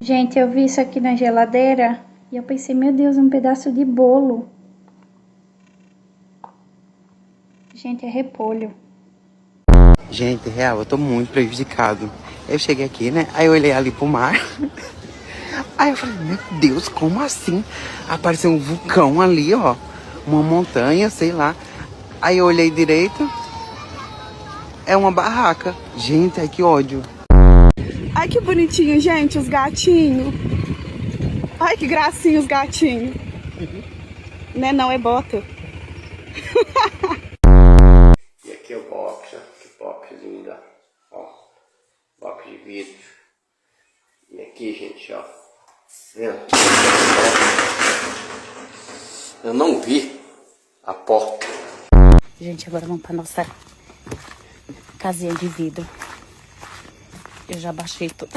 Gente, eu vi isso aqui na geladeira e eu pensei, meu Deus, um pedaço de bolo. Gente, é repolho. Gente, real, eu tô muito prejudicado. Eu cheguei aqui, né? Aí eu olhei ali pro mar. Aí eu falei, meu Deus, como assim? Apareceu um vulcão ali, ó. Uma montanha, sei lá. Aí eu olhei direito. É uma barraca. Gente, ai que ódio. Ai, que bonitinho, gente, os gatinhos. Ai, que gracinha os gatinhos. Né, não, é bota. E aqui é o box, ó. Que box linda. Ó. Box de vidro. E aqui, gente, ó. Vendo? Eu não vi a porta. Gente, agora vamos pra nossa casinha de vidro. Eu já baixei tudo.